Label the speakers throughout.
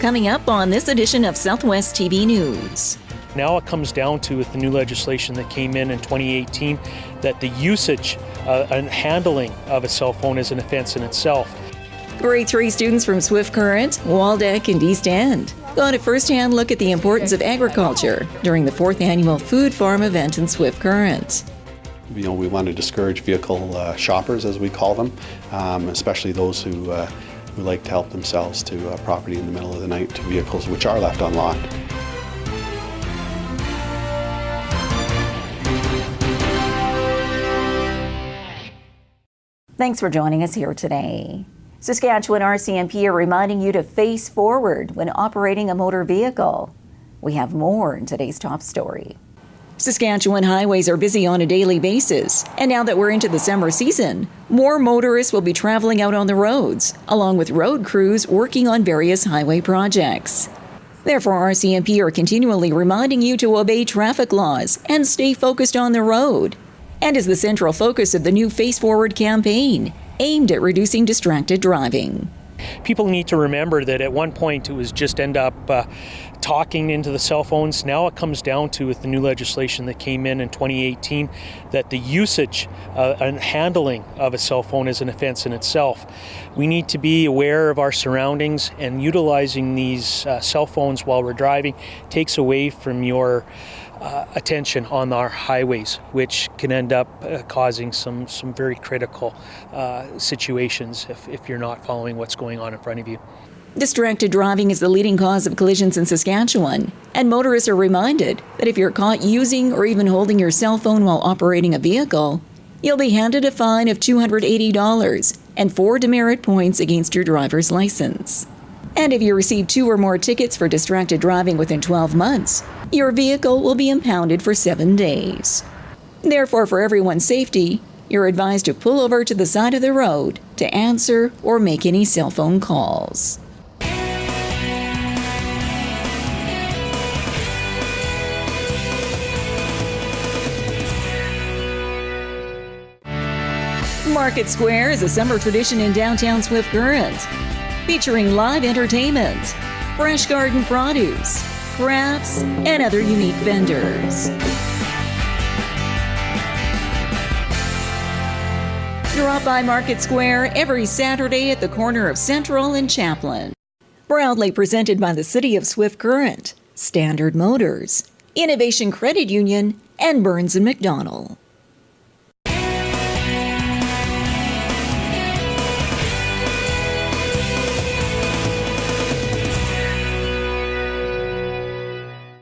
Speaker 1: Coming up on this edition of Southwest TV News.
Speaker 2: Now it comes down to, with the new legislation that came in 2018, that the usage and handling of a cell phone is an offense in itself.
Speaker 1: Grade 3 students from Swift Current, Waldeck, and East End got a first-hand look at the importance of agriculture during the 4th annual Food Farm event in Swift Current.
Speaker 3: We want to discourage vehicle shoppers, as we call them, especially those who like to help themselves to property in the middle of the night to vehicles which are left unlocked.
Speaker 1: Thanks for joining us here today. Saskatchewan RCMP are reminding you to face forward when operating a motor vehicle. We have more in today's top story. Saskatchewan highways are busy on a daily basis, and now that we're into the summer season, more motorists will be traveling out on the roads, along with road crews working on various highway projects. Therefore, RCMP are continually reminding you to obey traffic laws and stay focused on the road, and is the central focus of the new Face Forward campaign, aimed at reducing distracted driving.
Speaker 2: People need to remember that at one point it was just end up talking into the cell phones. Now it comes down to, with the new legislation that came in 2018, that the usage and handling of a cell phone is an offense in itself. We need to be aware of our surroundings, and utilizing these cell phones while we're driving takes away from your attention on our highways, which can end up causing some very critical situations if you're not following what's going on in front of you.
Speaker 1: Distracted driving is the leading cause of collisions in Saskatchewan, and motorists are reminded that if you're caught using or even holding your cell phone while operating a vehicle, you'll be handed a fine of $280 and 4 demerit points against your driver's license. And if you receive 2 or more tickets for distracted driving within 12 months, your vehicle will be impounded for 7 days. Therefore, for everyone's safety, you're advised to pull over to the side of the road to answer or make any cell phone calls. Market Square is a summer tradition in downtown Swift Current, featuring live entertainment, fresh garden produce, crafts, and other unique vendors. Drop by Market Square every Saturday at the corner of Central and Chaplin. Proudly presented by the City of Swift Current, Standard Motors, Innovation Credit Union, and Burns & McDonnell.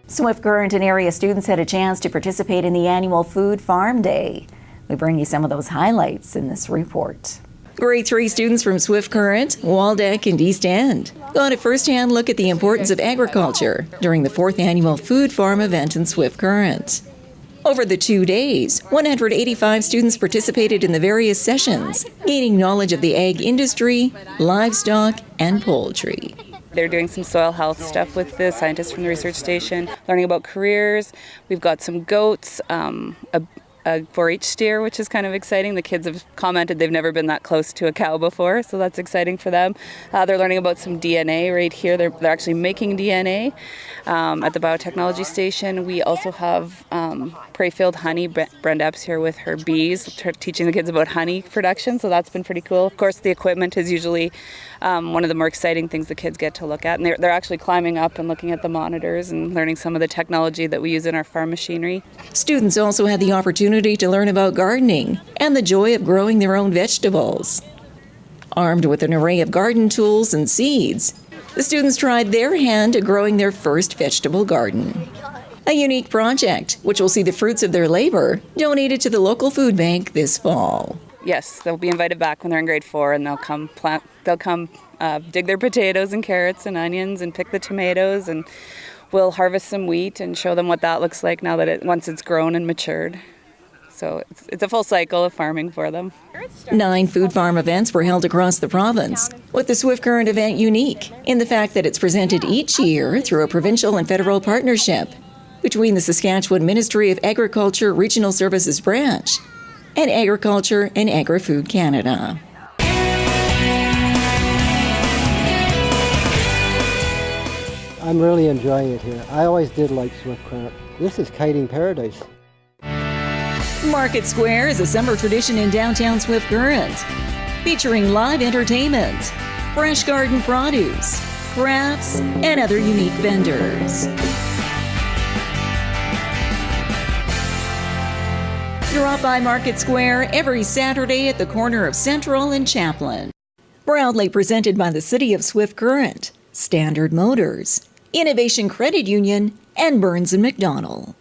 Speaker 1: Swift Current and area students had a chance to participate in the annual Food Farm Day. We bring you some of those highlights in this report. Grade 3 students from Swift Current, Waldeck, and East End got a first-hand look at the importance of agriculture during the 4th annual Food Farm event in Swift Current. Over the 2 days, 185 students participated in the various sessions, gaining knowledge of the ag industry, livestock, and poultry.
Speaker 4: They're doing some soil health stuff with the scientists from the research station, learning about careers. We've got some goats, a 4-H steer, which is kind of exciting. The kids have commented they've never been that close to a cow before, so that's exciting for them. They're learning about some DNA right here. They're actually making DNA at the biotechnology station. We also have Prayfield Honey. Brenda Epps here with her bees, teaching the kids about honey production, so that's been pretty cool. Of course, the equipment is usually one of the more exciting things the kids get to look at, and they're actually climbing up and looking at the monitors and learning some of the technology that we use in our farm machinery.
Speaker 1: Students also had the opportunity to learn about gardening and the joy of growing their own vegetables. Armed with an array of garden tools and seeds, the students tried their hand at growing their first vegetable garden. A unique project, which will see the fruits of their labor donated to the local food bank this fall.
Speaker 4: Yes, they'll be invited back when they're in grade 4, and they'll come dig their potatoes and carrots and onions and pick the tomatoes, and we'll harvest some wheat and show them what that looks like now that once it's grown and matured. So it's a full cycle of farming for them.
Speaker 1: 9 food farm events were held across the province, with the Swift Current event unique in the fact that it's presented each year through a provincial and federal partnership between the Saskatchewan Ministry of Agriculture Regional Services Branch and Agriculture and Agri-Food Canada.
Speaker 5: I'm really enjoying it here. I always did like Swift Current. This is kiting paradise.
Speaker 1: Market Square is a summer tradition in downtown Swift Current, featuring live entertainment, fresh garden produce, crafts, and other unique vendors. Drop by Market Square every Saturday at the corner of Central and Chaplin. Proudly presented by the City of Swift Current, Standard Motors, Innovation Credit Union, and Burns & McDonnell.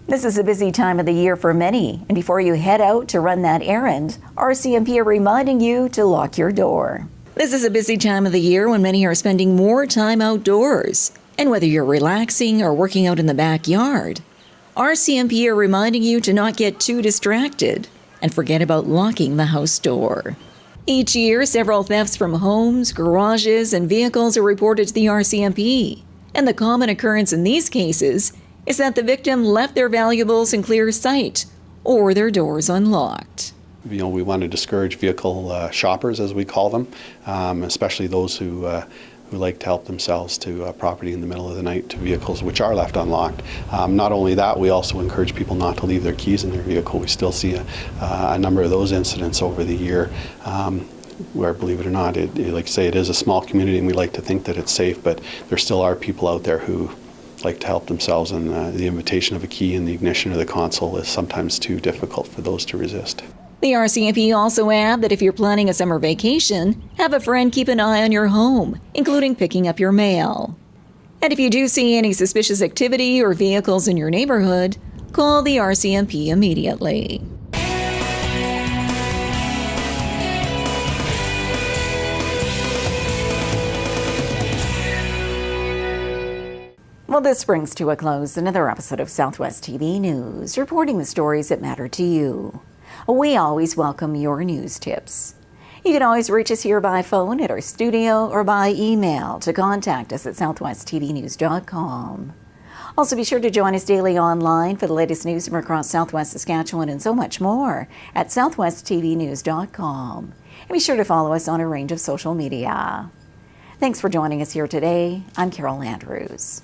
Speaker 1: This is a busy time of the year for many, and before you head out to run that errand, RCMP are reminding you to lock your door. This is a busy time of the year when many are spending more time outdoors, and whether you're relaxing or working out in the backyard, RCMP are reminding you to not get too distracted and forget about locking the house door. Each year, several thefts from homes, garages, and vehicles are reported to the RCMP, and the common occurrence in these cases is that the victim left their valuables in clear sight or their doors unlocked.
Speaker 3: We want to discourage vehicle shoppers, as we call them, especially those who like to help themselves to property in the middle of the night to vehicles which are left unlocked. Not only that, we also encourage people not to leave their keys in their vehicle. We still see a number of those incidents over the year where, believe it or not, like I say, it is a small community and we like to think that it's safe, but there still are people out there who like to help themselves, and the invitation of a key in the ignition or the console is sometimes too difficult for those to resist.
Speaker 1: The RCMP also add that if you're planning a summer vacation, have a friend keep an eye on your home, including picking up your mail. And if you do see any suspicious activity or vehicles in your neighborhood, call the RCMP immediately. Well, this brings to a close another episode of Southwest TV News, reporting the stories that matter to you. We always welcome your news tips. You can always reach us here by phone at our studio or by email to contact us at southwesttvnews.com. Also, be sure to join us daily online for the latest news from across Southwest Saskatchewan and so much more at southwesttvnews.com. And be sure to follow us on a range of social media. Thanks for joining us here today. I'm Carol Andrews.